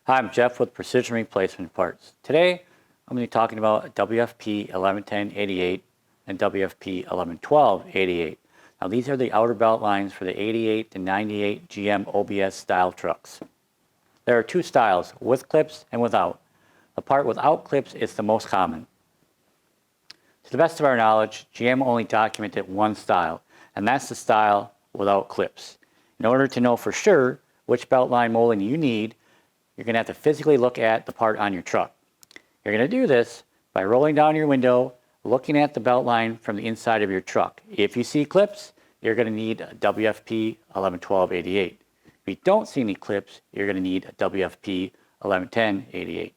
Hi, I'm Jeff with Precision Replacement Parts. Today, I'm going to be talking about WFP 1110-88 and WFP 1112-88. Now, these are the outer belt lines for the 88 to 98 GM OBS style trucks. There are two styles, with clips and without. The part without clips is the most common. To the best of our knowledge, GM only documented one style, and that's the style without clips. In order to know for sure which belt line molding you need, you're going to have to physically look at the part on your truck. You're going to do this by rolling down your window, looking at the belt line from the inside of your truck. If you see clips, you're going to need a WFP 1112-88. If you don't see any clips, you're going to need a WFP 1110-88.